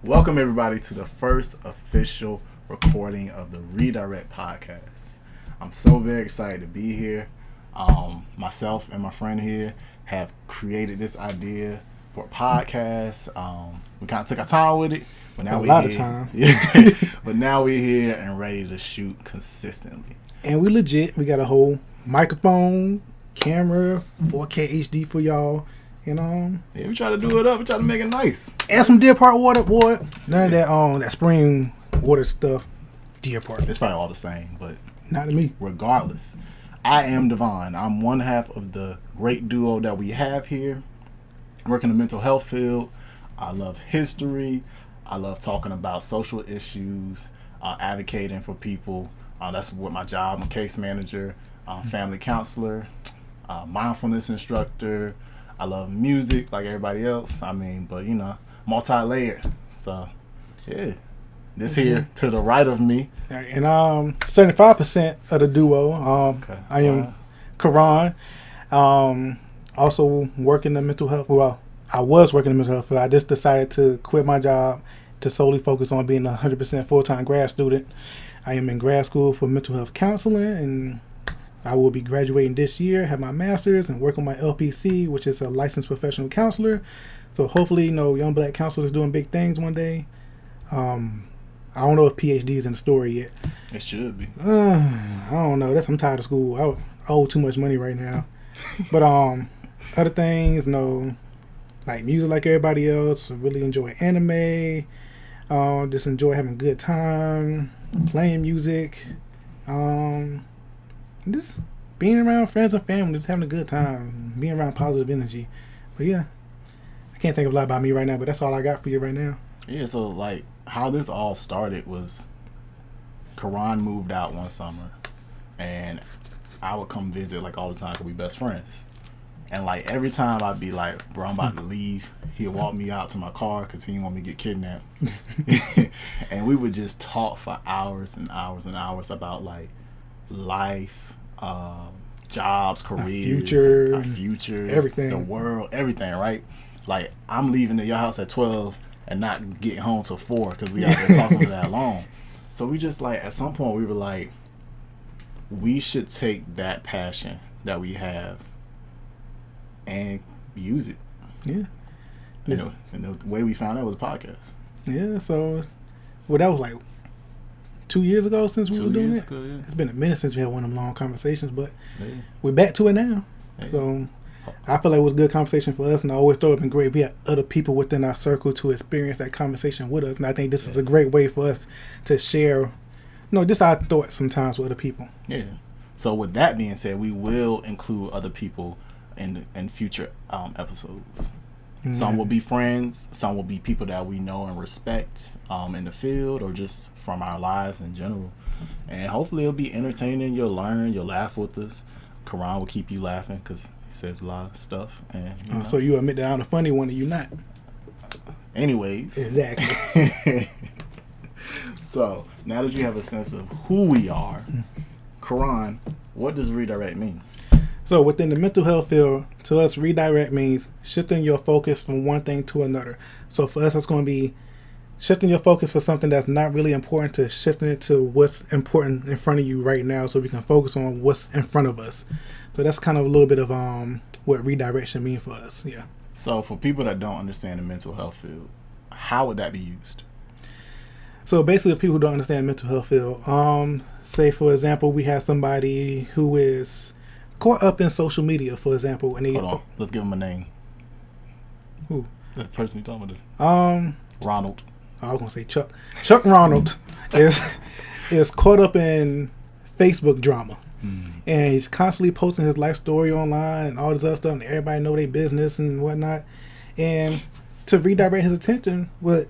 Welcome everybody to the first official recording of the Rē‌dīʻrekt Podcast. I'm so very excited to be here. Myself and my friend here have created this idea for a podcast. We kind of took our time with it, but now we're here. Time. Yeah, but now we're here and ready to shoot consistently. And we legit. We got a whole microphone, camera, 4K HD for y'all. Yeah, we try to do it up. We try to make it nice. Add some Deer Park water, boy. None of that spring water stuff. Deer Park. It's probably all the same, but not to me. Regardless, I am Devon. I'm one half of the great duo that we have here. Work in the mental health field. I love history. I love talking about social issues, advocating for people. That's what my job. I'm a case manager, family counselor, mindfulness instructor. I love music like everybody else. But multi-layered. So, yeah. This here to the right of me. And 75% of the duo. I am Karan. Also working in the mental health. Well, I was working in the mental health field. I just decided to quit my job to solely focus on being a 100% full-time grad student. I am in grad school for mental health counseling, and I will be graduating this year, have my master's, and work on my LPC, which is a licensed professional counselor. So hopefully, young black counselors doing big things one day. I don't know if PhD is in the story yet. It should be. I don't know. I'm tired of school. I owe too much money right now. But other things, like music like everybody else. Really enjoy anime. Just enjoy having a good time, playing music. Just being around friends and family, just having a good time, being around positive energy. But yeah, I can't think of a lot about me right now, but that's all I got for you right now. Yeah, so how this all started was Karan moved out one summer, and I would come visit all the time because we best friends. And every time I'd be like, bro, I'm about to leave, he'd walk me out to my car because he didn't want me to get kidnapped. And we would just talk for hours and hours and hours about life, jobs, careers, our futures, everything, the world, everything, right? I'm leaving at your house at 12 and not getting home till 4 because we out there talking for that long. So we just at some point we were we should take that passion that we have and use it. Yeah. And the way we found out was a podcast. Yeah, so that was 2 years ago since we were doing it. Yeah. It's been a minute since we had one of them long conversations, but we're back to it now. Yeah. So I feel like it was a good conversation for us, and I always thought it would be great if we had other people within our circle to experience that conversation with us. And I think this is a great way for us to share, just our thoughts sometimes with other people. Yeah. So with that being said, we will include other people in future episodes. Mm-hmm. Some will be friends, some will be people that we know and respect in the field or just from our lives in general. And hopefully it'll be entertaining. You'll learn, you'll laugh with us. Karan will keep you laughing because he says a lot of stuff. And so you admit that I'm the funny one and you not. Anyways. Exactly. So now that you have a sense of who we are, Karan, what does Rēdīʻrekt mean? So within the mental health field, to us, redirect means shifting your focus from one thing to another. So for us, it's going to be shifting your focus for something that's not really important to shifting it to what's important in front of you right now so we can focus on what's in front of us. So that's kind of a little bit of what redirection means for us. Yeah. So for people that don't understand the mental health field, how would that be used? So basically, if people who don't understand the mental health field, say for example, we have somebody who is caught up in social media, for example, and hold on, let's give him a name. Who? The person you're talking about. Ronald. I was gonna say Chuck. Chuck Ronald is caught up in Facebook drama, and he's constantly posting his life story online and all this other stuff, and everybody know their business and whatnot. And to redirect his attention would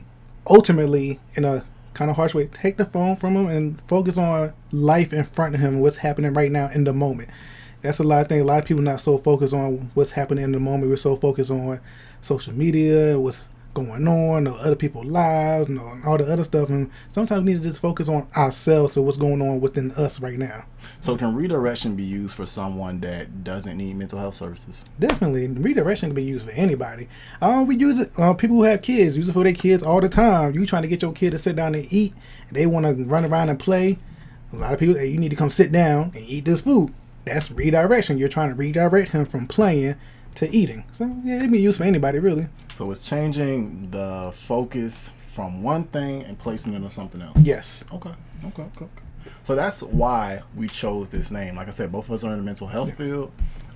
ultimately, in a kind of harsh way, take the phone from him and focus on life in front of him, what's happening right now in the moment. That's a lot of things. A lot of people not so focused on what's happening in the moment. We're so focused on social media, what's going on, know other people's lives, know all the other stuff. And sometimes we need to just focus on ourselves and what's going on within us right now. So can redirection be used for someone that doesn't need mental health services? Definitely. Redirection can be used for anybody. We use it, people who have kids, use it for their kids all the time. You trying to get your kid to sit down and eat, and they want to run around and play. A lot of people, hey, you need to come sit down and eat this food. That's redirection. You're trying to redirect him from playing to eating. So, yeah, it can be used for anybody, really. So it's changing the focus from one thing and placing it on something else? Yes. Okay. So that's why we chose this name. Like I said, both of us are in the mental health field.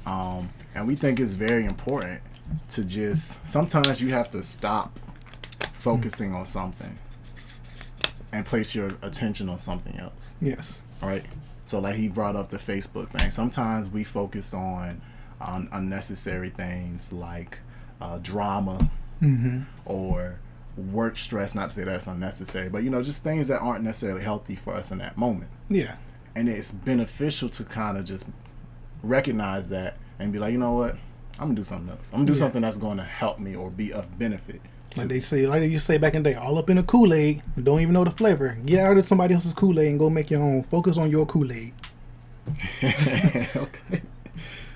And we think it's very important to just, sometimes you have to stop focusing on something and place your attention on something else. Yes. All right. So like he brought up the Facebook thing. Sometimes we focus on unnecessary things like drama or work stress. Not to say that's unnecessary, but just things that aren't necessarily healthy for us in that moment. Yeah. And it's beneficial to kind of just recognize that and be like, you know what, I'm gonna do something else. I'm gonna do something that's going to help me or be of benefit. Like they used to say back in the day, all up in the Kool-Aid, don't even know the flavor. Get out of somebody else's Kool-Aid and go make your own. Focus on your Kool-Aid. Okay.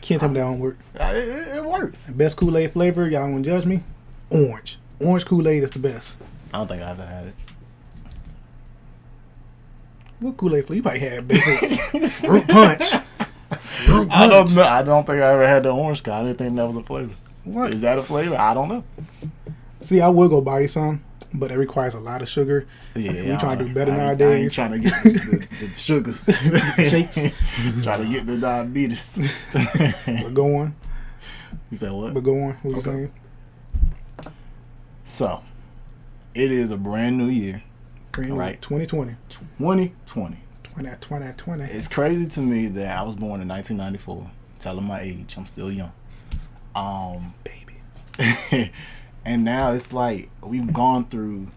Can't tell me that don't work. It works. Best Kool-Aid flavor, y'all want to judge me? Orange. Orange Kool-Aid is the best. I don't think I ever had it. What Kool-Aid flavor? You probably had basic fruit punch. I don't know. I don't think I ever had the orange kind. I didn't think that was a flavor. What? Is that a flavor? I don't know. See, I would go buy you some, but it requires a lot of sugar. Yeah, we trying to do better nowadays. I ain't trying to get the sugars. Shakes. Trying to get the diabetes. But go on. You said what? But go on. What you saying? So, it is a brand new year. Brand new, right? 2020. 2020. 2020. It's crazy to me that I was born in 1994. Telling my age, I'm still young. Baby. And now it's like we've gone through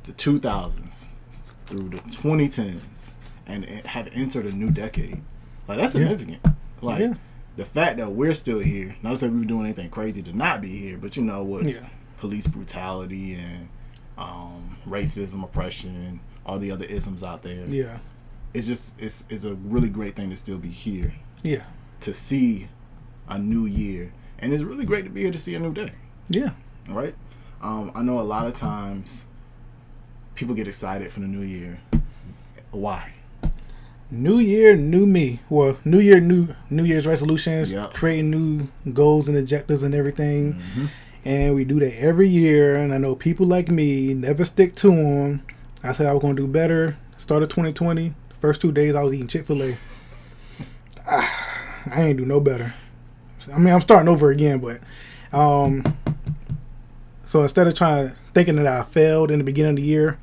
the 2000s, through the 2010s, and have entered a new decade. Like, that's significant. Like, the fact that we're still here, not to say we've been doing anything crazy to not be here, but police brutality and racism, oppression, all the other isms out there. Yeah. It's just, it's a really great thing to still be here. Yeah. To see a new year. And it's really great to be here to see a new day. Yeah. Right? I know a lot of times people get excited for the new year. Why? New year, new me. Well, new year, new Year's resolutions, creating new goals and objectives and everything. Mm-hmm. And we do that every year. And I know people like me never stick to them. I said I was going to do better. Started 2020. The first 2 days I was eating Chick-fil-A. I ain't do no better. I mean, I'm starting over again, but so instead of thinking that I failed in the beginning of the year,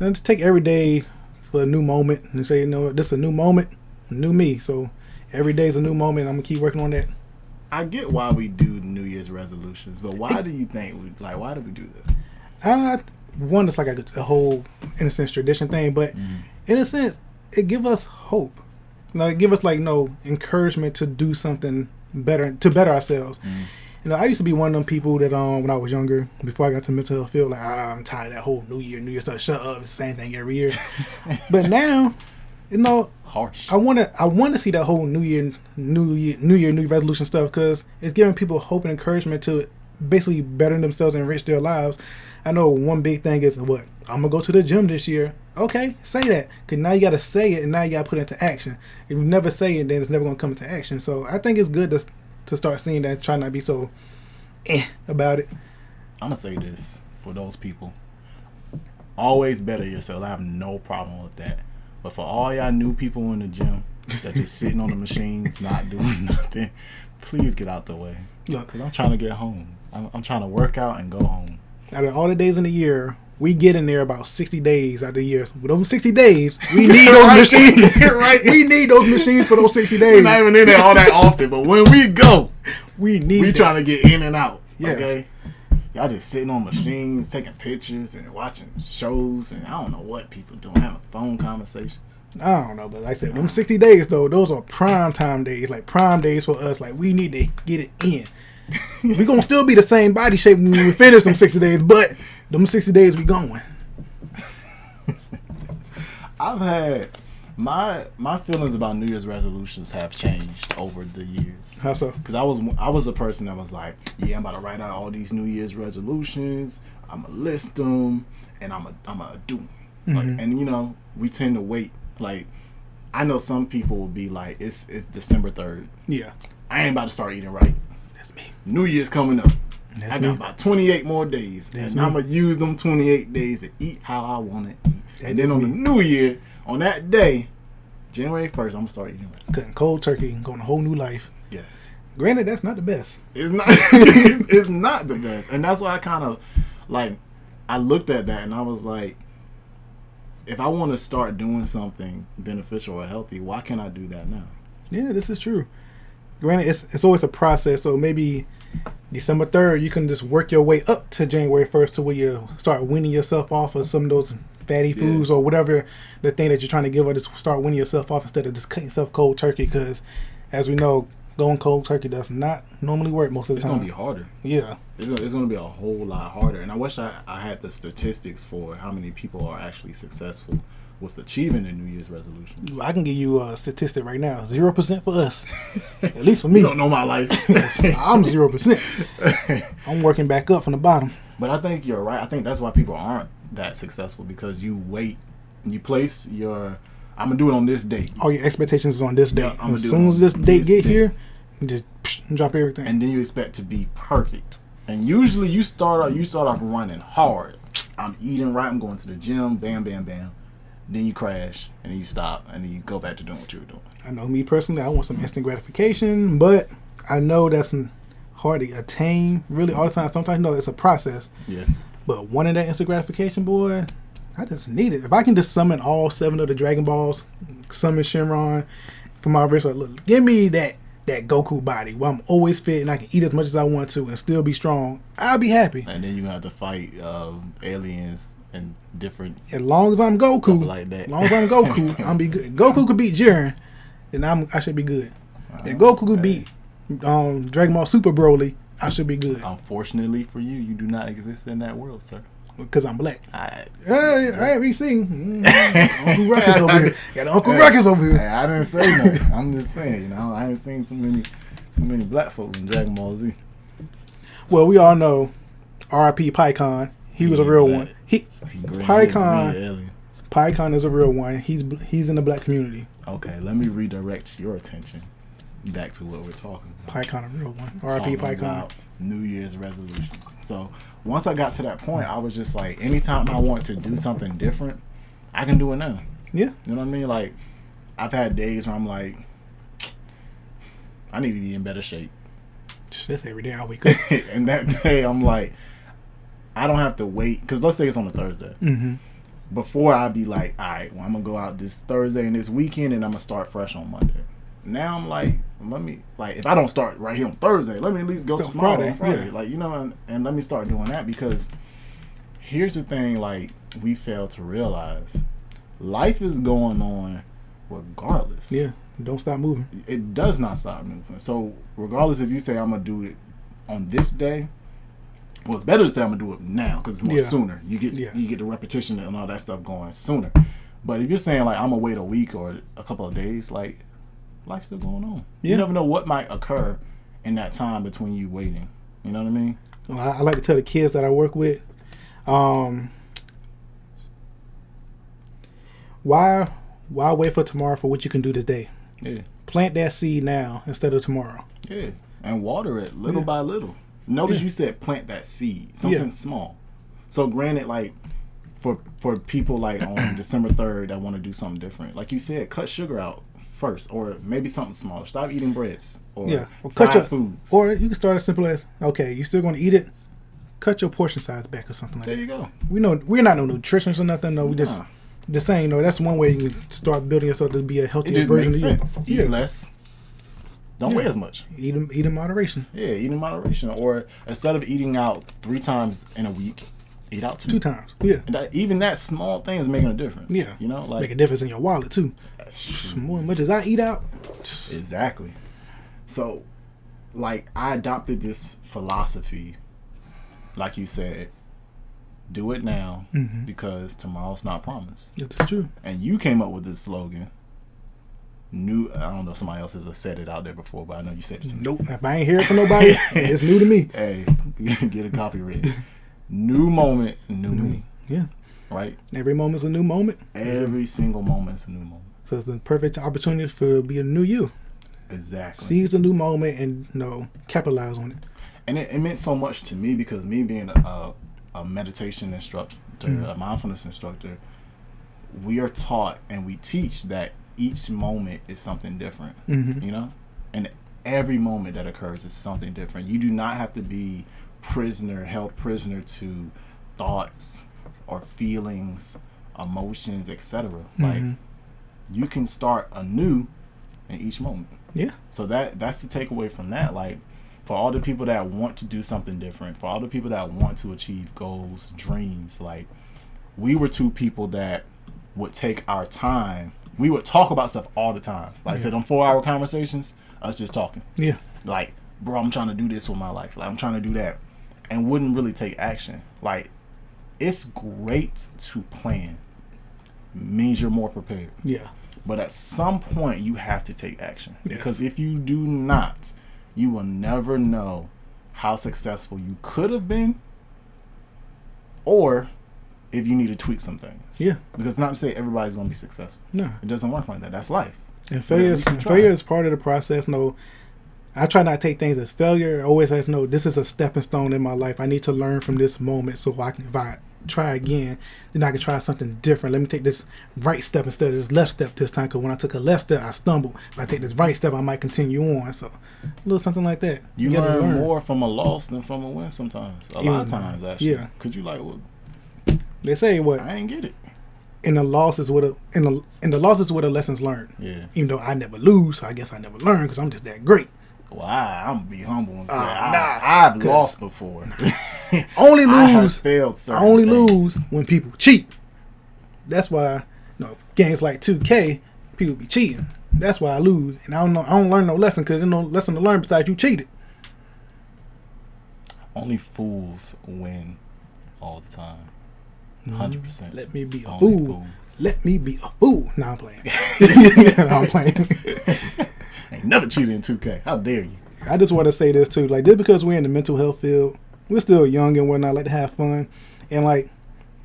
then just take every day for a new moment and say, this is a new moment, new me. So every day is a new moment. I'm gonna keep working on that. I get why we do New Year's resolutions, but why do you think why do we do that? One, it's like a whole, in a sense, tradition thing, but in a sense, it gives us hope. It give us encouragement to do something better, to better ourselves. I used to be one of them people that when I was younger, before I got to mental health field, I'm tired of that whole New Year stuff. Shut up, it's the same thing every year. But now, harsh. I want to see that whole New Year, new resolution stuff, because it's giving people hope and encouragement to basically better themselves and enrich their lives. I know one big thing is I'm gonna go to the gym this year. Okay, say that, because now you got to say it and now you got to put it into action. If you never say it, then it's never gonna come into action. So I think it's good to start seeing that, try not to be so about it. I'm gonna say this for those people: always better yourself. I have no problem with that. But for all y'all new people in the gym that just sitting on the machines, not doing nothing, please get out the way. Look, because I'm trying to get home. I'm trying to work out and go home. Out of all the days in the year, we get in there about 60 days out of the year. With those 60 days, we need those machines. Right. We need those machines for those 60 days. We're not even in there all that often, but when we go, we trying to get in and out. Yes. Okay? Y'all just sitting on machines, taking pictures and watching shows, and I don't know what people doing, having phone conversations. I don't know, but like I said, them 60 days, though, those are prime time days, like prime days for us. Like, we need to get it in. We gonna still be the same body shape when we finish them 60 days, but them 60 days we going. I've had my feelings about New Year's resolutions have changed over the years. How so? Because I was a person that was like, yeah, I'm about to write out all these New Year's resolutions. I'm gonna list them, and I'm gonna do them. Like, and you know, we tend to wait. Like, I know some people will be like, it's December 3rd. Yeah. I ain't about to start eating right. That's me. New Year's coming up. That's I me. got about 28 more days. That's and me. I'm going to use them 28 days to eat how I want to eat. And then That's on the me. New Year, on that day, January 1st, I'm going to start eating right. Cutting cold turkey and going a whole new life. Yes. Granted, that's not the best. It's not it's not the best. And that's why I kind of, like, I looked at that and I was like, if I want to start doing something beneficial or healthy, why can't I do that now? Yeah, this is true. Granted, it's always a process. So maybe December 3rd, you can just work your way up to January 1st to where you start weaning yourself off of some of those fatty foods or whatever the thing that you're trying to give up. Just start weaning yourself off instead of just cutting yourself cold turkey. Because as we know, going cold turkey does not normally work most of the time. It's going to be harder. Yeah. It's going to be a whole lot harder. And I wish I had the statistics for how many people are actually successful with achieving their New Year's resolutions. I can give you a statistic right now. 0% for us. At least for me. You don't know my life. I'm 0%. I'm working back up from the bottom. But I think you're right. I think that's why people aren't that successful, because you wait. You place your, I'm going to do it on this date. All your expectations is on this date. Yeah, as soon as this date get here, just drop everything. And then you expect to be perfect. And usually you start off running hard. I'm eating right. I'm going to the gym. Bam, bam, bam. Then you crash, and then you stop, and then you go back to doing what you were doing. I know me personally, I want some instant gratification, but I know that's hard to attain really all the time. Sometimes, you know, it's a process. Yeah. But wanting that instant gratification, boy, I just need it. If I can just summon all 7 of the Dragon Balls, summon Shenron from my wrist, look, give me that Goku body where I'm always fit and I can eat as much as I want to and still be strong, I'll be happy. And then you're going to have to fight aliens and different... As long as I'm Goku, like that. as long as I'm Goku, I'm be good. Goku could beat Jiren, then I should be good. If Goku could beat Dragon Ball Super Broly, I should be good. Unfortunately for you, you do not exist in that world, sir. Because I'm black. I ain't really seen Uncle Ruckus over here. Got Uncle Ruckus over here. I didn't say nothing. I'm just saying, you know, I haven't seen so many black folks in Dragon Ball Z. Well, we all know R.I.P. Pycon. He was a real one. Pycon is a real one. He's in the black community. Okay, let me redirect your attention back to what we're talking about. Pycon a real one. R.I.P. Pycon. New Year's resolutions. So once I got to that point, I was just like, anytime I want to do something different, I can do it now. Yeah. You know what I mean? Like, I've had days where I'm like, I need to be in better shape. That's every day I wake up. And that day, I'm like, I don't have to wait. Because let's say it's on a Thursday. Mm-hmm. Before, I'd be like, all right, well, I'm going to go out this Thursday and this weekend, and I'm going to start fresh on Monday. Now I'm like, if I don't start right here on Thursday, let me at least go tomorrow on Friday. Yeah. Like, you know, and let me start doing that, because here's the thing, like, we fail to realize. Life is going on regardless. Yeah, don't stop moving. It does not stop moving. So regardless if you say I'm going to do it on this day, well, it's better to say I'm going to do it now because it's more sooner. You get the repetition and all that stuff going sooner. But if you're saying, like, I'm going to wait a week or a couple of days, like, life's still going on. Yeah. You never know what might occur in that time between you waiting. You know what I mean? Well, I like to tell the kids that I work with, why wait for tomorrow for what you can do today? Yeah. Plant that seed now instead of tomorrow. Yeah. And water it little by little. Notice you said plant that seed. Something small. So granted, like, for people like on December 3rd that want to do something different, like you said, cut sugar out first, or maybe something smaller. Stop eating breads or cut your foods. Or you can start as simple as, okay, you're still going to eat it, cut your portion size back or something like that. There you go. We know we're not no nutritionists or nothing. No, we just saying, you know, that's one way you can start building yourself to be a healthier version of you. It just makes sense. Eat less. Don't weigh as much. Eat in moderation. Yeah, eat in moderation. Or instead of eating out 3 times in a week, eat out 2 times. Yeah. And even that small thing is making a difference. Yeah. You know, like, make a difference in your wallet too. More much as I eat out. Exactly. So, like, I adopted this philosophy, like you said, do it now because tomorrow's not promised. That's true. And you came up with this slogan. I don't know if somebody else has said it out there before, but I know you said it to me. Nope. If I ain't hear it from nobody, it's new to me. Hey, get a copy ready. New moment, new me. Yeah. Right? Every moment's a new moment. Every single moment's a new moment. So it's the perfect opportunity for it to be a new you. Exactly. Seize the new moment and capitalize on it. And it meant so much to me because me being a meditation instructor, a mindfulness instructor, we are taught and we teach that each moment is something different, you know? And every moment that occurs is something different. You do not have to be held prisoner to thoughts or feelings, emotions, etc. Like, you can start anew in each moment. Yeah. So that's the takeaway from that. Like, for all the people that want to do something different, for all the people that want to achieve goals, dreams, like, we were two people that would take our time. We would talk about stuff all the time. Like I said, on 4-hour conversations, us just talking. Yeah. Like, bro, I'm trying to do this with my life. Like, I'm trying to do that. And wouldn't really take action. Like, it's great to plan. Means you're more prepared. Yeah. But at some point, you have to take action. Yes. Because if you do not, you will never know how successful you could have been, or if you need to tweak some things. Yeah. Because not to say everybody's going to be successful. No. It doesn't work like that. That's life. And failure is part of the process. No, I try not to take things as failure. I always say, no, this is a stepping stone in my life. I need to learn from this moment so I can, if I try again, then I can try something different. Let me take this right step instead of this left step this time, because when I took a left step, I stumbled. If I take this right step, I might continue on. So a little something like that. You learn more from a loss than from a win sometimes. A lot of times, actually. Yeah. Because you like, well, they say what? I ain't get it. In the losses with the losses where the lessons learned. Yeah. Even though I never lose, so I guess I never learn because I'm just that great. Well, I'm gonna be humble and say I've lost before. Only lose. I have failed. I only lose when people cheat. That's why, games like 2K, people be cheating. That's why I lose, and I don't learn no lesson because there's no lesson to learn besides you cheated. Only fools win all the time. 100%. Let me be a Only fool. fools. Let me be a fool. Nah, I'm playing. I'm playing. Ain't never cheated in 2K. How dare you? I just want to say this too. Like, just because we're in the mental health field, we're still young and whatnot, like to have fun. And like,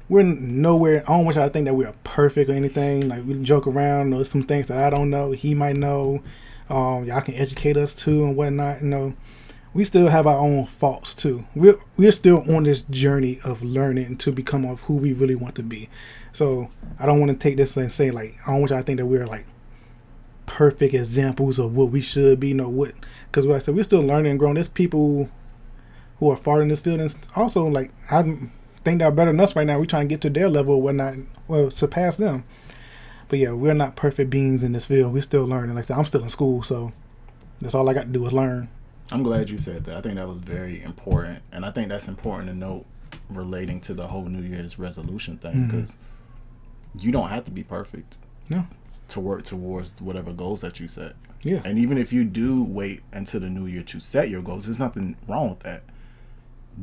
we're nowhere. I don't want y'all to think that we're perfect or anything. Like, we joke around. There's some things that I don't know. He might know. Y'all can educate us too and whatnot. We still have our own faults too. We're still on this journey of learning to become of who we really want to be. So I don't want to take this and say, like, I don't want y'all to think that we're like perfect examples of what we should be. Because like I said, we're still learning and growing. There's people who are far in this field, and also like I think they're better than us right now. We're trying to get to their level or whatnot, surpass them. But yeah, we're not perfect beings in this field. We're still learning. Like I said, I'm still in school, so that's all I got to do is learn. I'm glad you said that. I think that was very important, and I think that's important to note relating to the whole New Year's resolution thing, because you don't have to be perfect to work towards whatever goals that you set. Yeah. And even if you do wait until the new year to set your goals, there's nothing wrong with that.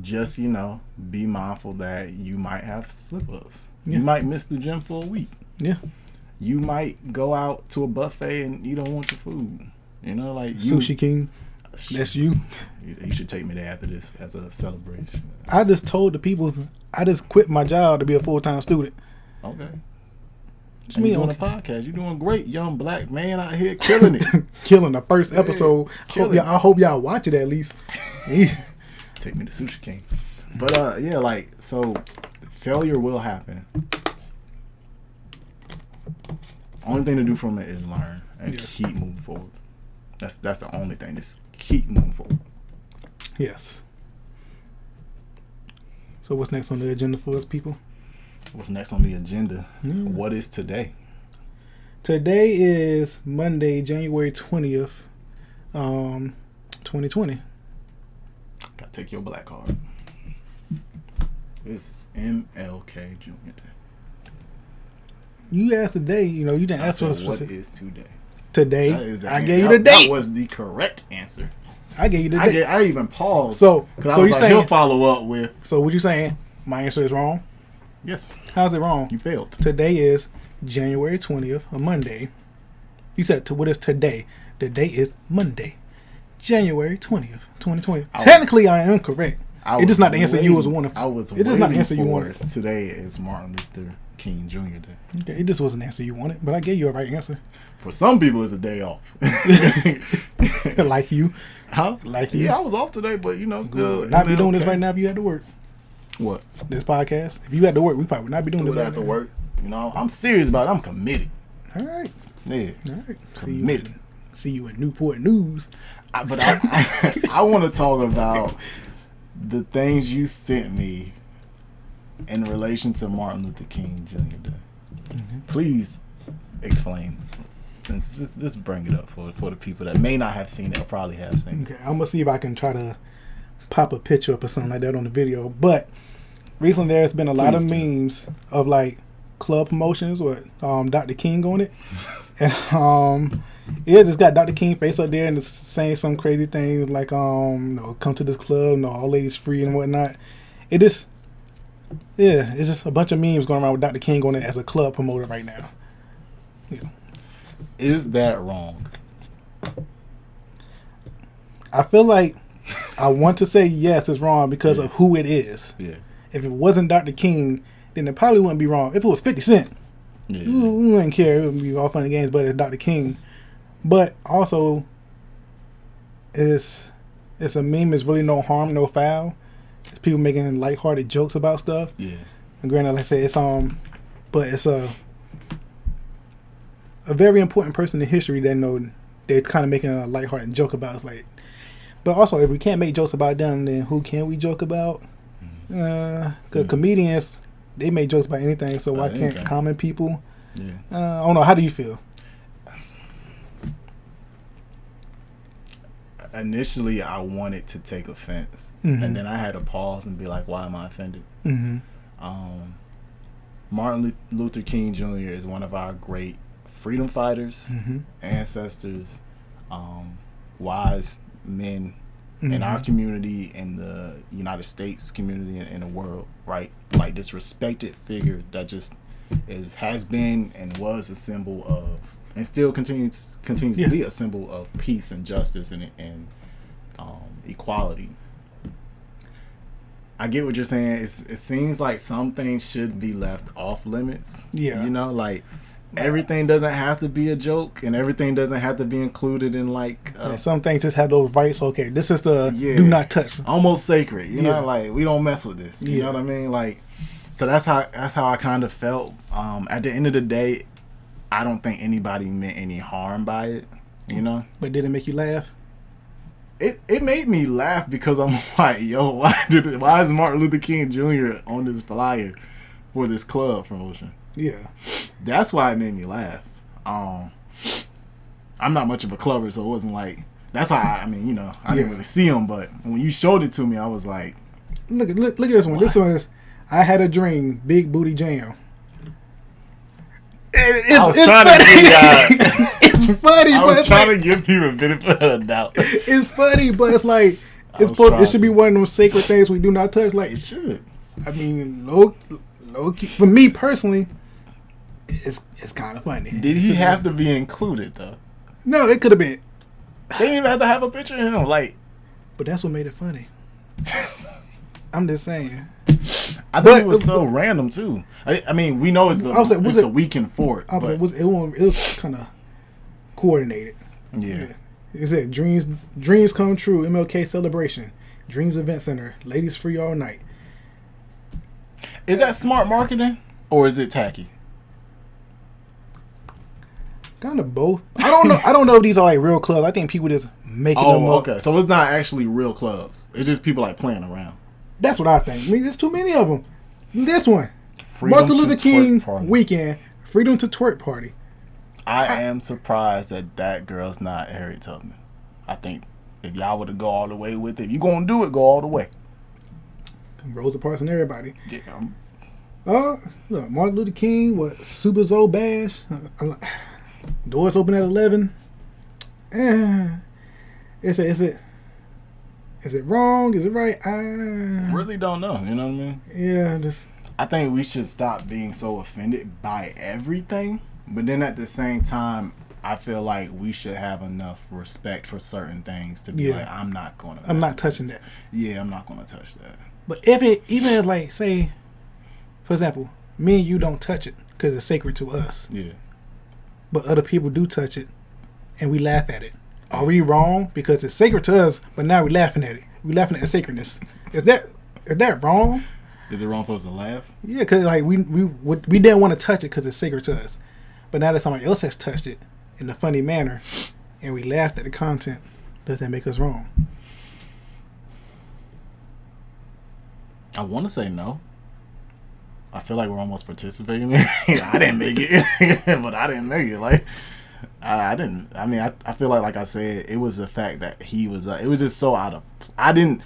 Just, be mindful that you might have slip-ups. Yeah. You might miss the gym for a week. Yeah. You might go out to a buffet and you don't want your food. Like Sushi King. That's you. You should take me there after this as a celebration. I just told the people I just quit my job to be a full-time student. Okay. You doing a podcast. You're doing great, young black man out here killing it. Killing the first episode. I hope y'all watch it at least. Take me to Sushi King. But so failure will happen. Only thing to do from it is learn and keep moving forward. That's the only thing. Just keep moving forward. Yes. So what's next on the agenda for us, people? What's next on the agenda? What is today? Today is Monday, January 20th, 2020. Gotta take your black card. It's MLK Jr. Day. You asked today, you didn't ask for a specific. What is today? Today, I gave you the date. That was the correct answer. I gave you the date. I even paused. So you saying he'll follow up with. So what you saying? My answer is wrong. Yes. How's it wrong? You failed. Today is January 20th, a Monday. You said what is today? The date is Monday, January 20th, 2020. Technically, I am correct. It's just not the answer you was wanting. It's just not the answer you wanted. Today is Martin Luther King Jr. Day. Okay, it just wasn't the answer you wanted, but I gave you a right answer. For some people, it's a day off. Like you. Huh? Like you. Yeah, I was off today, but still. Not be doing this right now if you had to work. What? This podcast. If you had to work, we probably would not be doing this right now. Do it after work. I'm serious about it. I'm committed. All right. Yeah. All right. Committed. See you in Newport News. But I want to talk about the things you sent me in relation to Martin Luther King Jr. Day. Mm-hmm. Please explain. Just bring it up for the people that may not have seen it or probably have seen it. Okay, I'm going to see if I can try to pop a picture up or something like that on the video. But recently there's been a lot of memes of like club promotions with Dr. King on it. And it's got Dr. King face up there and it's saying some crazy things like come to this club, all ladies free and whatnot. It's just a bunch of memes going around with Dr. King on it as a club promoter right now. Yeah. Is that wrong? I feel like I want to say yes, it's wrong because of who it is. Yeah. If it wasn't Dr. King, then it probably wouldn't be wrong. If it was 50 Cent, we wouldn't care. It would be all fun and games, but it's Dr. King. But also, it's a meme. It's really no harm, no foul. It's people making lighthearted jokes about stuff. Yeah. And granted, like I said, but it's a very important person in history that they're kind of making a lighthearted joke about. It's like, but also if we can't make jokes about them, then who can we joke about? Because comedians, they make jokes about anything. So why can't common people? Yeah. I don't know. How do you feel? Initially, I wanted to take offense, and then I had to pause and be like, "Why am I offended?" Mm-hmm. Martin Luther King Jr. is one of our great freedom fighters, ancestors, wise men in our community, in the United States community, and in the world. Right, like this respected figure that just has been and was a symbol of. And still continues to be a symbol of peace and justice and equality. I get what you're saying. It seems like some things should be left off limits. Yeah. Like everything doesn't have to be a joke, and everything doesn't have to be included in like. Some things just have those rights. Okay, this is the do not touch. Almost sacred. You know, like we don't mess with this. You know what I mean? Like, so that's how I kind of felt. At the end of the day, I don't think anybody meant any harm by it, But did it make you laugh? It made me laugh because I'm like, yo, why is Martin Luther King Jr. on this flyer for this club promotion? Yeah. That's why it made me laugh. I'm not much of a clubber, so it wasn't like, that's why, I didn't really see him, but when you showed it to me, I was like. Look at this one. What? This one is, I Had a Dream, Big Booty Jam. It's funny. I was trying to give people a benefit of the doubt. It's funny, but it's like it should be one of those sacred things we do not touch. Like it should. Low key, for me personally, it's kind of funny. Did he have to be included though? No, it could have been. They didn't even have to have a picture of him. But that's what made it funny. I'm just saying. I think it was so random too. We know it's the weekend for it. It was kind of coordinated. Yeah. It said dreams come true. MLK celebration. Dreams Event Center. Ladies free all night. Is that smart marketing or is it tacky? Kind of both. I don't know. I don't know if these are like real clubs. I think people just making them up. Okay, so it's not actually real clubs. It's just people like playing around. That's what I think. There's too many of them. This one, Martin Luther King weekend, Freedom to Twerk Party. I am surprised that girl's not Harriet Tubman. I think if y'all were to go all the way with it, if you're going to do it, go all the way. Rosa Parks and everybody. Yeah. Look, Martin Luther King, Super Zoe Bash. Doors open at 11. It's it. Is it wrong? Is it right? Really don't know. You know what I mean? Yeah, I think we should stop being so offended by everything. But then at the same time, I feel like we should have enough respect for certain things to be like, I'm not touching that. Yeah, I'm not gonna touch that. But even like, say, for example, me and you don't touch it because it's sacred to us. Yeah. But other people do touch it, and we laugh at it. Are we wrong because it's sacred to us? But now we're laughing at it. We're laughing at the sacredness. Is that wrong? Is it wrong for us to laugh? Yeah, because like we didn't want to touch it because it's sacred to us. But now that somebody else has touched it in a funny manner, and we laughed at the content, does that make us wrong? I want to say no. I feel like we're almost participating in it. I didn't make it, but I didn't make it. Like, I didn't. I mean, I feel like I said, it was the fact that he was. It was just so out of. I don't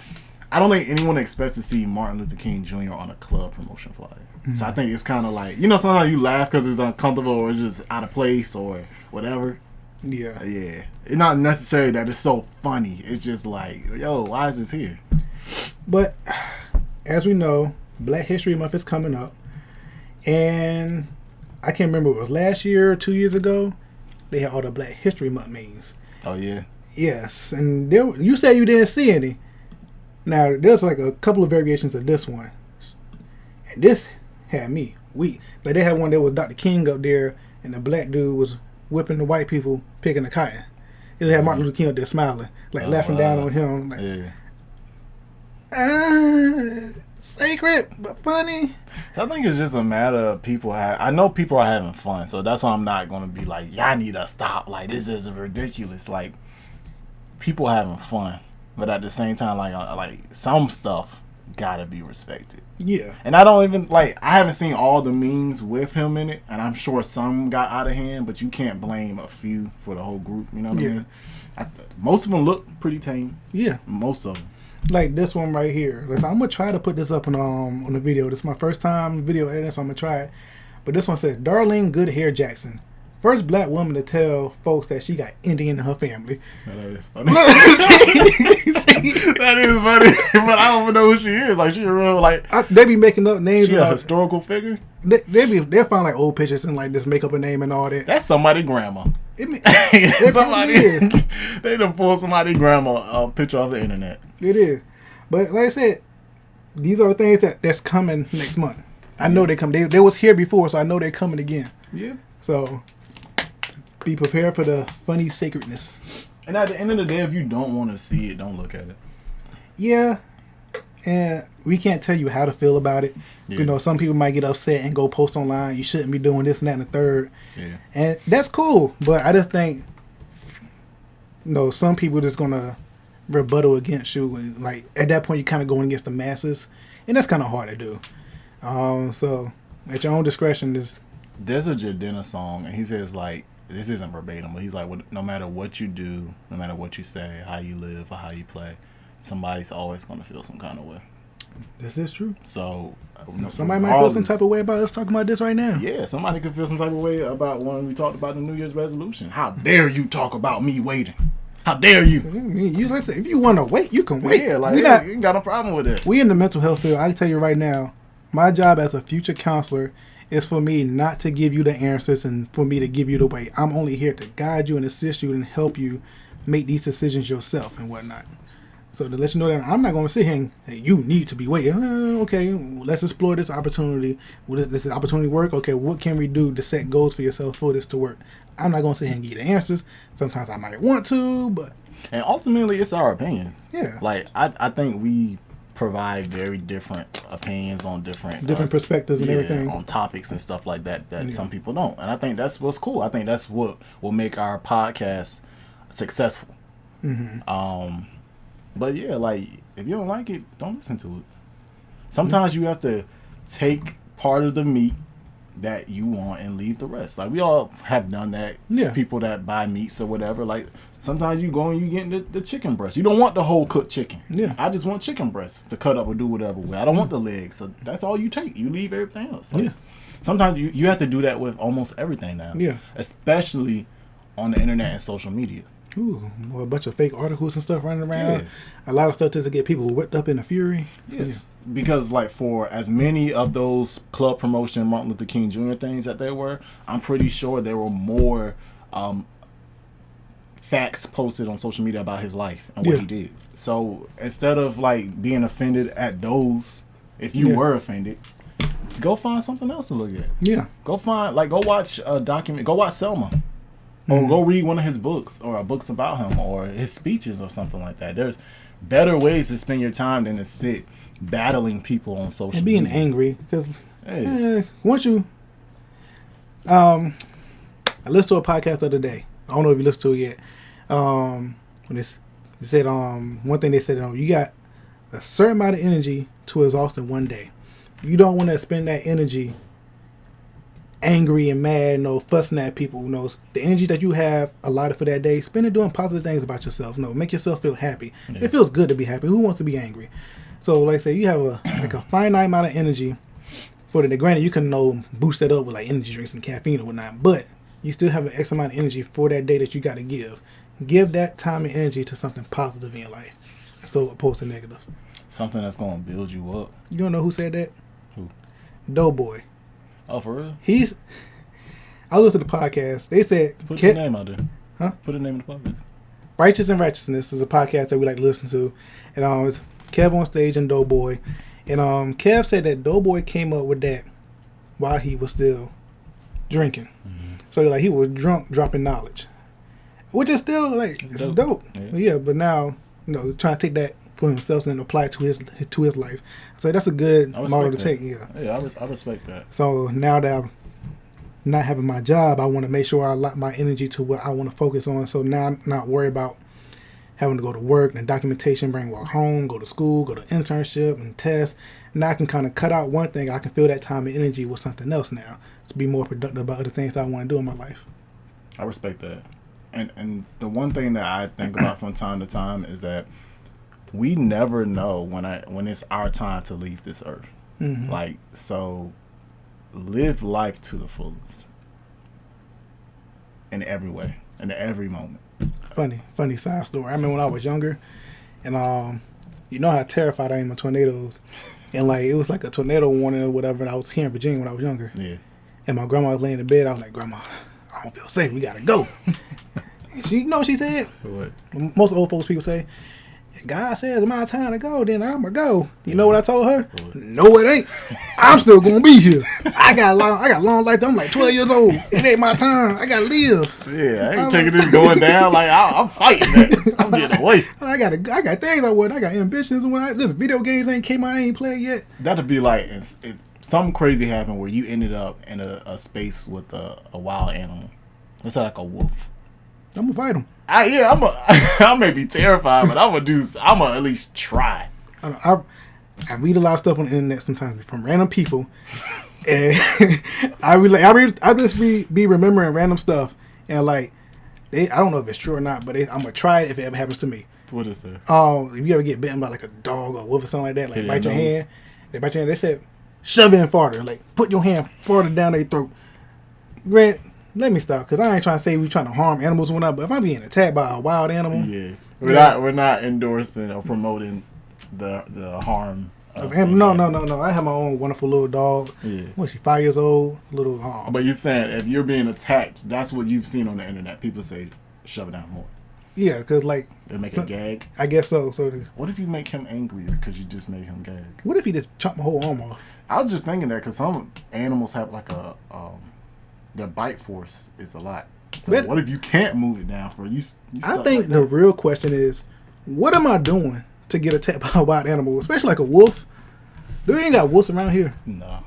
think anyone expects to see Martin Luther King Jr. on a club promotion flyer. Mm-hmm. So I think it's kind of like, sometimes you laugh because it's uncomfortable or it's just out of place or whatever. Yeah. Yeah. It's not necessarily that it's so funny. It's just like, yo, why is this here? But as we know, Black History Month is coming up. And I can't remember if it was last year or 2 years ago. They had all the Black History Month memes. Oh, yeah? Yes. And you said you didn't see any. Now, there's like a couple of variations of this one. And this had me weak. Like, they had one that was Dr. King up there, and the black dude was whipping the white people picking the cotton. It had Martin Luther King up there smiling, like laughing down on him. Like, sacred, but funny. So I think it's just a matter of people I know people are having fun, so that's why I'm not going to be like, y'all need to stop. Like, this is ridiculous. Like, people having fun. But at the same time, like some stuff gotta be respected. Yeah. And I don't even, I haven't seen all the memes with him in it, and I'm sure some got out of hand, but you can't blame a few for the whole group, you know what I mean? Most of them look pretty tame. Yeah. Most of them. Like this one right here. I'm going to try to put this up on the video. This is my first time video editing, so I'm going to try it. But this one says, Darlene Goodhair Jackson. First black woman to tell folks that she got Indian in her family. That is funny. That is funny. But I don't even know who she is. Like, she a real, they be making up names. She a historical figure? They'll find, old pictures and, just make up a name and all that. That's somebody's grandma. Somebody they done pulled somebody's grandma picture off the internet. It is. But, like I said, these are the things that's coming next month. I know they come. They was here before, so I know they're coming again. Yeah. So be prepared for the funny sacredness. And at the end of the day, if you don't want to see it, don't look at it. Yeah. And we can't tell you how to feel about it. Yeah. Some people might get upset and go post online, you shouldn't be doing this and that and the third. Yeah. And that's cool. But I just think, some people just going to rebuttal against you. And, at that point, you're kind of going against the masses. And that's kind of hard to do. So, at your own discretion, there's a Jadena song, and he says, this isn't verbatim, but he's like, no matter what you do, no matter what you say, how you live, or how you play, somebody's always going to feel some kind of way. This is true. So, somebody might feel some type of way about us talking about this right now. Yeah, somebody could feel some type of way about when we talked about the New Year's resolution. How dare you talk about me waiting? How dare you? If you want to wait, you can wait. Yeah, you ain't got no problem with it. We in the mental health field. I can tell you right now, my job as a future counselor is for me not to give you the answers and for me to give you the way. I'm only here to guide you and assist you and help you make these decisions yourself and whatnot. So to let you know that I'm not going to sit here and say, you need to be waiting. Okay, let's explore this opportunity. Will this opportunity work? Okay, what can we do to set goals for yourself for this to work? I'm not going to sit here and give you the answers. Sometimes I might want to, but... And ultimately, it's our opinions. Yeah. I think we provide very different opinions on different perspectives and everything on topics and stuff like that some people don't, and I think that's what's cool. I think that's what will make our podcast successful. Mm-hmm. But yeah, if you don't like it, don't listen to it. Sometimes you have to take part of the meat that you want and leave the rest. We all have done that. Yeah. People that buy meats or whatever, sometimes you go and you get the chicken breast. You don't want the whole cooked chicken. Yeah. I just want chicken breasts to cut up or do whatever with. I don't want the legs. So that's all you take. You leave everything else. Sometimes you have to do that with almost everything now. Yeah. Especially on the internet and social media. Ooh, a bunch of fake articles and stuff running around. Yeah. A lot of stuff just to get people whipped up in a fury. Yes, because like for as many of those club promotion Martin Luther King Jr. things that there were, I'm pretty sure there were more facts posted on social media about his life and what he did. So instead of like being offended at those, if you were offended, go find something else to look at. Yeah. Go watch a document. Go watch Selma. Or go read one of his books or books about him or his speeches or something like that. There's better ways to spend your time than to sit battling people on social media. And being angry. Because once you... I listened to a podcast the other day. I don't know if you listened to it yet. When they said, one thing they said, you got a certain amount of energy to exhaust in one day. You don't want to spend that energy angry and mad, fussing at people. The energy that you have allotted for that day, spend it doing positive things about yourself. Make yourself feel happy. It feels good to be happy. Who wants to be angry? So, like I say, you have a finite amount of energy for the day. Granted, you can boost that up with like energy drinks and caffeine or whatnot, but you still have an X amount of energy for that day that you got to give. Give that time and energy to something positive in your life, so opposed to negative. Something that's going to build you up. You don't know who said that? Who? Doughboy. Oh, for real? I listened to the podcast. They said... Put the name out there. Huh? Put the name of the podcast. Righteous and Righteousness is a podcast that we like to listen to. And it's Kev on stage and Doughboy. And Kev said that Doughboy came up with that while he was still drinking. Mm-hmm. So like he was drunk, dropping knowledge. Which is still like, it's dope. Yeah, but now, trying to take that for himself and apply it to his life. So that's a good model to take. Yeah, I respect that. So now that I'm not having my job, I want to make sure I lock my energy to what I want to focus on. So now I'm not worried about having to go to work and documentation, bring work home, go to school, go to internship and test. Now I can kind of cut out one thing. I can fill that time and energy with something else now to be more productive about other things I want to do in my life. I respect that. And the one thing that I think about from time to time is that we never know when it's our time to leave this earth. Mm-hmm. Like, so live life to the fullest in every way, in every moment. Funny side story. I remember when I was younger, and you know how terrified I am of tornadoes, and like it was like a tornado warning or whatever. And I was here in Virginia when I was younger. Yeah. And my grandma was laying in bed. I was like, Grandma, I don't feel safe. We gotta go. She said. What? Most old folks people say, God says it's my time to go, then I'ma go. You know what I told her? What? No, it ain't. I'm still gonna be here. I got long life. I'm like 12 years old. It ain't my time. I gotta live. Yeah, I ain't taking this going down. Like I'm fighting that. I'm getting away. I got things I want. I got ambitions. When this video games ain't came out, I ain't played yet. That'd be like if something crazy happened where you ended up in a space with a wild animal. Let's say like a wolf. I'm gonna fight him. I may be terrified, but I'm gonna at least try. I read a lot of stuff on the internet sometimes from random people, and I just be remembering random stuff, and like I don't know if it's true or not, but I'm gonna try it if it ever happens to me. What is it? If you ever get bitten by like a dog or a wolf or something like that, like bite your hand, they said shove in farther, like put your hand farther down their throat. Grant. Let me stop, because I ain't trying to say we trying to harm animals or whatnot, but if I'm being attacked by a wild animal... Yeah. We're not endorsing or promoting the harm. No. I have my own wonderful little dog. Yeah. What, she 5 years old? Little. But you're saying if you're being attacked, that's what you've seen on the internet. People say, shove it down more. Yeah, because like... They make a gag? I guess so. What if you make him angrier because you just made him gag? What if he just chopped my whole arm off? I was just thinking that because some animals have like a... their bite force is a lot. So what if you can't move it down for you? I think the real question is, what am I doing to get attacked by a wild animal, especially like a wolf? We ain't got wolves around here. No.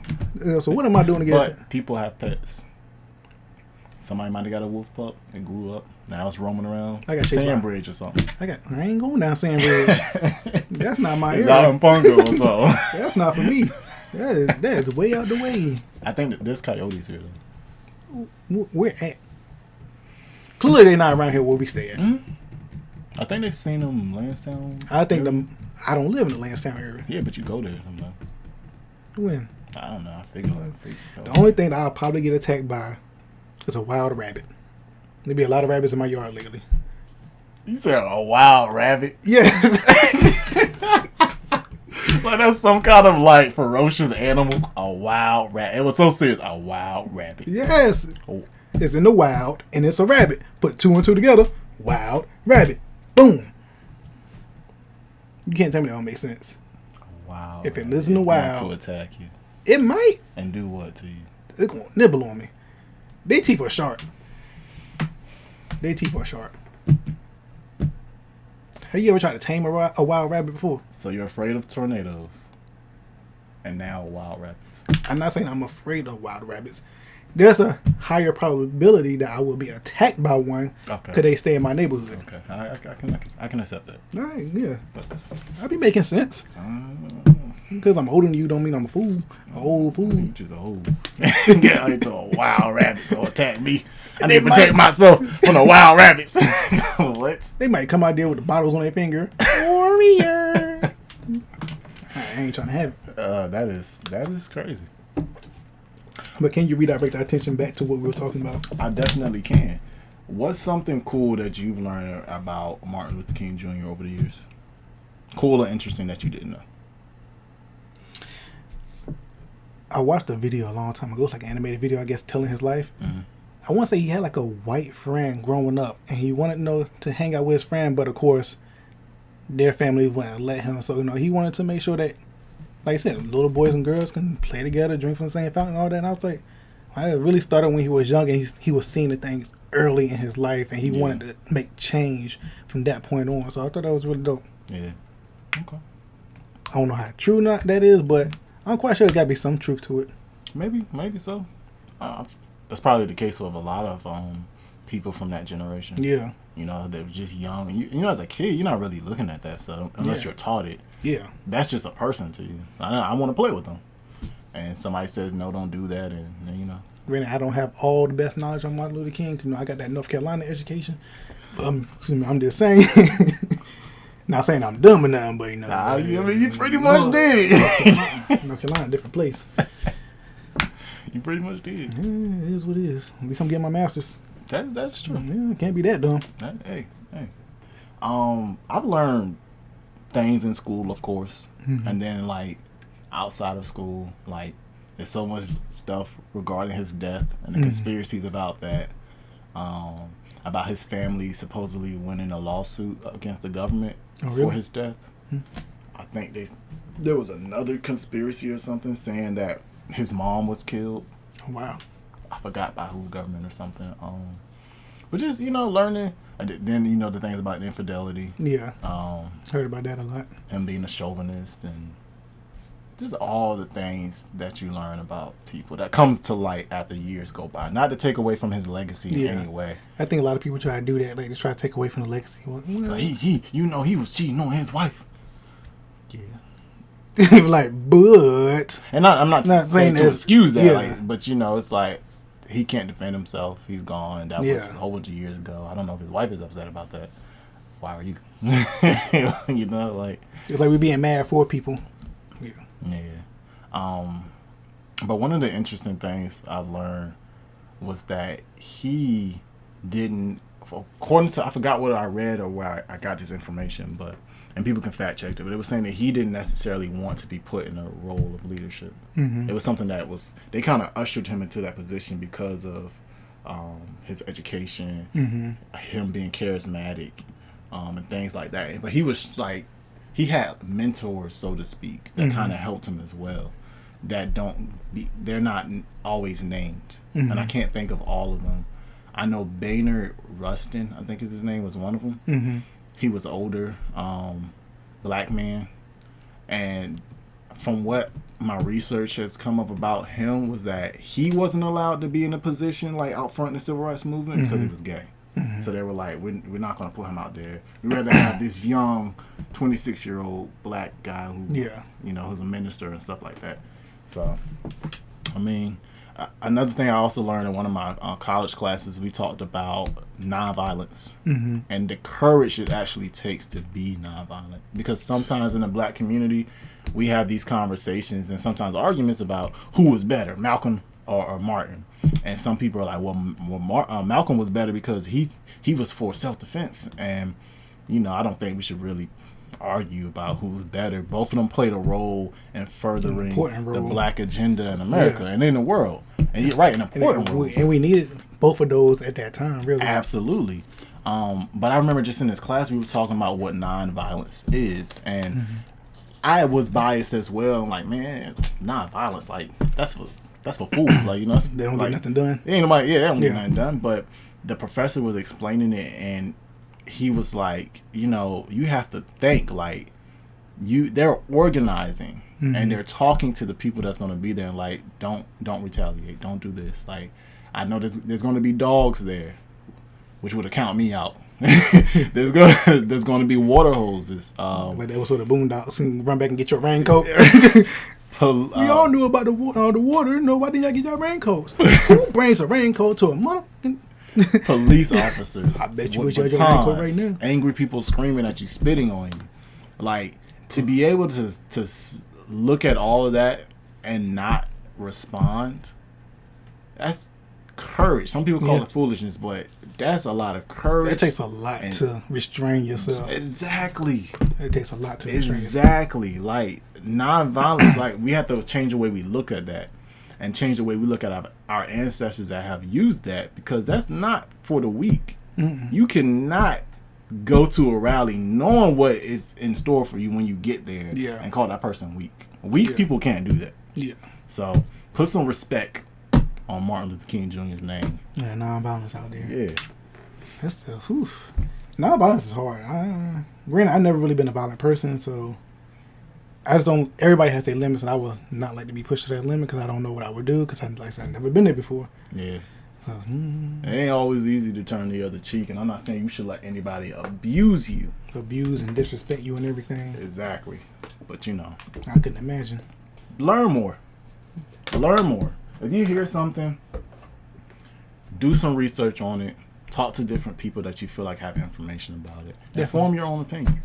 So what am I doing to get attacked? People have pets. Somebody might have got a wolf pup and grew up. Now it's roaming around Sandbridge or something. I ain't going down Sandbridge. That's not my area. It's out in Pungo or something. That's not for me. That is way out the way. I think that there's coyotes here though. Where at? Clearly they're not around here where we stay at. Mm-hmm. I think they've seen them Lansdowne. I don't live in the Lansdowne area. Yeah, but you go there sometimes. When? I don't know. I figure the only thing that I'll probably get attacked by is a wild rabbit. There be a lot of rabbits in my yard lately. You said a wild rabbit? Yes. Like that's some kind of like ferocious animal. A wild rabbit. It was so serious. A wild rabbit. Yes. Oh. It's in the wild and it's a rabbit. Put 2 and 2 together. Wild rabbit. Boom. You can't tell me that don't make sense. Wow. If it lives in the wild to attack you. It might. And do what to you? It's gonna nibble on me. They teeth are sharp. Have you ever tried to tame a wild rabbit before? So you're afraid of tornadoes. And now wild rabbits. I'm not saying I'm afraid of wild rabbits. There's a higher probability that I will be attacked by one because they stay in my neighborhood. Okay, I can accept that. All right, yeah. But, I be making sense. Because I'm older than you don't mean I'm a fool. An old fool. You just old. Get into a wild rabbit so attack me. I need to protect myself from the wild rabbits. What? They might come out there with the bottles on their finger. Warrior. I ain't trying to have it. That is crazy. But can you redirect our attention back to what we were talking about? I definitely can. What's something cool that you've learned about Martin Luther King Jr. over the years? Cool or interesting that you didn't know? I watched a video a long time ago. It was like an animated video, I guess, telling his life. Mm-hmm. I want to say he had like a white friend growing up, and he wanted to hang out with his friend, but of course, their family wouldn't let him. So he wanted to make sure that, like I said, little boys and girls can play together, drink from the same fountain, and all that. And I was like, it really started when he was young, and he was seeing the things early in his life, and he wanted to make change from that point on. So I thought that was really dope. Yeah. Okay. I don't know how true or not that is, but I'm quite sure there's got to be some truth to it. Maybe so. That's probably the case with a lot of people from that generation. Yeah. They were just young. As a kid, you're not really looking at that stuff unless you're taught it. Yeah. That's just a person to you. I want to play with them. And somebody says, no, don't do that. And Really, I don't have all the best knowledge on Martin Luther King. I got that North Carolina education. I'm just saying. Not saying I'm dumb or nothing, but you pretty much did. North Carolina, different place. You pretty much did. Yeah, it is what it is. At least I'm getting my master's. That's true. Yeah, can't be that dumb. Hey. I've learned things in school, of course, and then like outside of school, like there's so much stuff regarding his death and the conspiracies about that. About his family supposedly winning a lawsuit against the government for his death. I think there was another conspiracy or something saying that his mom was killed. Oh, wow. I forgot by who government or something. But just, learning. Then, the things about infidelity. Yeah. Heard about that a lot. Him being a chauvinist and just all the things that you learn about people that comes to light after years go by. Not to take away from his legacy in any way. I think a lot of people try to do that. Like, they try to take away from the legacy. Well, he was cheating on his wife. Yeah. Like, but... And I'm not saying to excuse that. Yeah. But, it's like, he can't defend himself. He's gone. That was a whole bunch of years ago. I don't know if his wife is upset about that. Why are you? Like... It's like we're being mad for people. Yeah. Yeah. But one of the interesting things I learned was that he didn't, according to, I forgot what I read or where I got this information, and people can fact check it, but it was saying that he didn't necessarily want to be put in a role of leadership. It was something that they kind of ushered him into that position because of his education, him being charismatic, and things like that. But he was like, he had mentors, so to speak, that kind of helped him as well. They're not always named, and I can't think of all of them. I know Baynard Rustin, I think his name was one of them. He was older, black man, and from what my research has come up about him was that he wasn't allowed to be in a position like out front in the civil rights movement because he was gay. So they were like, we're not going to put him out there. We'd rather have this young 26-year-old black guy who, who's a minister and stuff like that. So, I mean, another thing I also learned in one of my college classes, we talked about nonviolence and the courage it actually takes to be nonviolent. Because sometimes in the black community, we have these conversations and sometimes arguments about who was better, Malcolm or Martin. And some people are like, well Malcolm was better because he was for self-defense, and I don't think we should really argue about who's better. Both of them played a role in furthering the black agenda in America and in the world. And you're right, an important role. And we needed both of those at that time, really. Absolutely. But I remember just in this class, we were talking about what nonviolence is. And I was biased as well. I'm like, man, nonviolence, like, that's for fools. Like, they don't get nothing done. Ain't nobody, they don't get nothing done. But the professor was explaining it, and he was like, you have to think, like, they're organizing and they're talking to the people that's going to be there, like, don't retaliate, don't do this. Like, I know there's going to be dogs there, which would account me out. there's going to be water hoses. Like that was sort of Boondocks, and run back and get your raincoat. We all knew about the water. Nobody y'all get your raincoats. Who brings a raincoat to a mother? Police officers. I bet you wish you had your raincoat right now. Angry people screaming at you, spitting on you. Like, to be able to look at all of that and not respond, that's courage. Some people call it foolishness, but that's a lot of courage. It takes a lot to restrain yourself. Exactly. It takes a lot to restrain yourself. Exactly. Like, nonviolence, like, we have to change the way we look at that and change the way we look at our ancestors that have used that, because that's not for the weak. You cannot go to a rally knowing what is in store for you when you get there and call that person weak. Weak people can't do that. Yeah. So put some respect on Martin Luther King Jr.'s name. Yeah, nonviolence out there. Yeah. That's the nonviolence is hard. Granted, I've never really been a violent person, so I just don't. Everybody has their limits, and I would not like to be pushed to that limit because I don't know what I would do because I've never been there before. Yeah. So, It ain't always easy to turn the other cheek, and I'm not saying you should let anybody abuse you. Abuse and disrespect you and everything. Exactly. But I couldn't imagine. Learn more. If you hear something, do some research on it. Talk to different people that you feel like have information about it. And form your own opinion.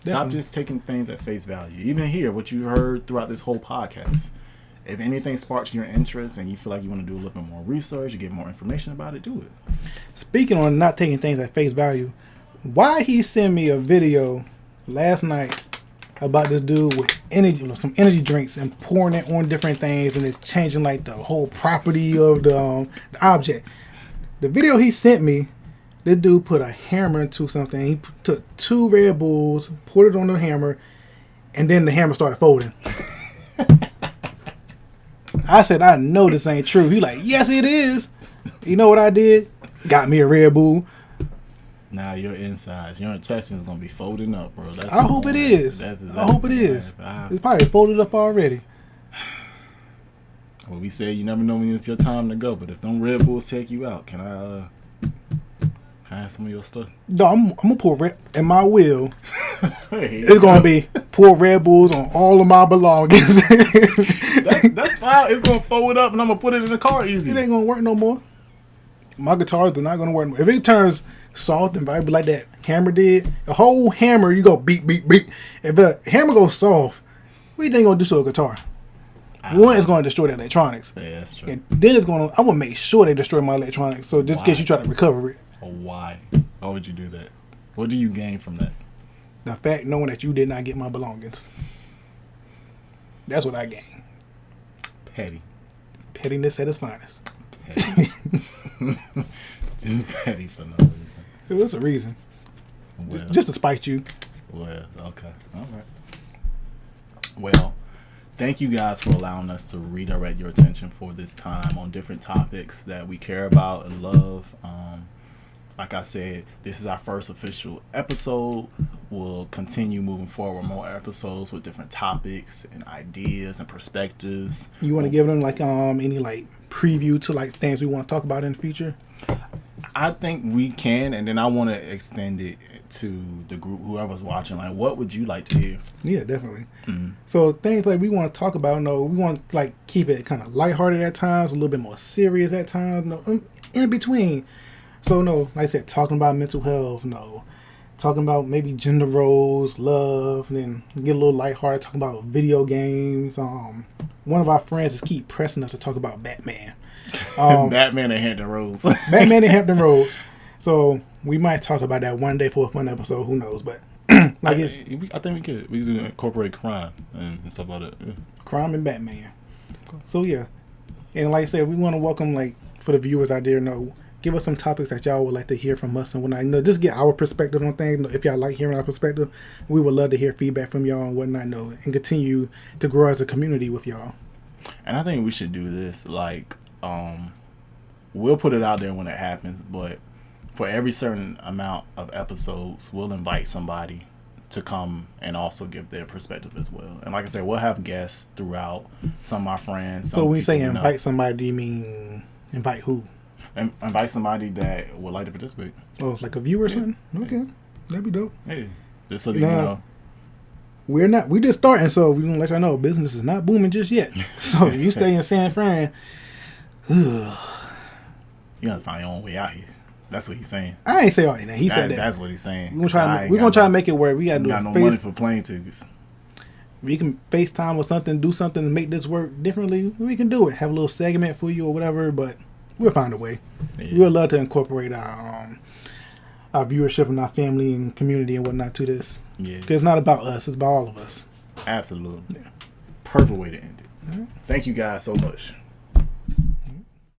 Stop just taking things at face value. Even here, what you heard throughout this whole podcast. If anything sparks your interest and you feel like you want to do a little bit more research, you get more information about it, do it. Speaking on not taking things at face value, why he sent me a video last night about this dude with some energy drinks and pouring it on different things, and it's changing like the whole property of the object. The video he sent me, this dude put a hammer into something. He took 2 Red Bulls, poured it on the hammer, and then the hammer started folding. I said, I know this ain't true. He like, yes, it is. You know what I did? Got me a Red Bull. Now your insides, your intestines gonna be folding up, bro. I hope it is. I hope it is. It's probably folded up already. Well, we said you never know when it's your time to go, but if them Red Bulls take you out, can I have some of your stuff? No, I'm gonna pour in my will. It's gonna be pour Red Bulls on all of my belongings. That's fine. It's gonna fold up, and I'm gonna put it in the car easy. It ain't gonna work no more. My guitars are not gonna work no more. If it turns soft and vibrant like that hammer did, the whole hammer you go beat, beat, beat. If the hammer goes soft, what do you think gonna do to a guitar? One, it's gonna destroy the electronics. Yeah, that's true. And then I'm gonna make sure they destroy my electronics. So just in case you try to recover it. Why? Why would you do that? What do you gain from that? The fact knowing that you did not get my belongings. That's what I gain. Petty. Pettiness at its finest. Petty. Just petty for no reason. It was a reason. Well, just to spite you. Well, okay. All right. Well, thank you guys for allowing us to redirect your attention for this time on different topics that we care about and love. Like I said, this is our first official episode. We'll continue moving forward with more episodes with different topics and ideas and perspectives. You want to give them like any like preview to like things we want to talk about in the future? I think we can, and then I want to extend it to the group, whoever's watching. Like, what would you like to hear? Yeah, definitely. Mm-hmm. So things like we want to talk about, we want to like keep it kind of lighthearted at times, a little bit more serious at times, in between. So like I said, talking about mental health, talking about maybe gender roles, love, and then get a little lighthearted, talking about video games. One of our friends just keep pressing us to talk about Batman. Batman and Hampton Roads. Batman and Hampton Roads. So we might talk about that one day for a fun episode. Who knows? But I think we could. We could incorporate crime and stuff like that. Yeah. Crime and Batman. Okay. So yeah, and like I said, we want to welcome, like, for the viewers out there, give us some topics that y'all would like to hear from us and whatnot. Just get our perspective on things. If y'all like hearing our perspective, we would love to hear feedback from y'all and whatnot. And continue to grow as a community with y'all. And I think we should do this. Like, we'll put it out there when it happens, but for every certain amount of episodes, we'll invite somebody to come and also give their perspective as well. And like I said, we'll have guests throughout. Some of my friends. So when you say invite somebody, do you mean invite who? Invite somebody that would like to participate. Oh, like a viewer or something? Okay. That'd be dope. Hey, just so that you know. We just starting, so we gonna let y'all know business is not booming just yet. So you stay in San Fran. You gotta find your own way out here. That's what he's saying. I ain't say all that. He said that. That's what he's saying. We're gonna try to make it where we gotta do no money for plane tickets. We can FaceTime or something, do something to make this work differently. We can do it. Have a little segment for you or whatever, but we'll find a way. Yeah. We'd love to incorporate our viewership and our family and community and whatnot to this. Yeah. Because it's not about us. It's about all of us. Absolutely. Yeah. Perfect way to end it. Thank you guys so much.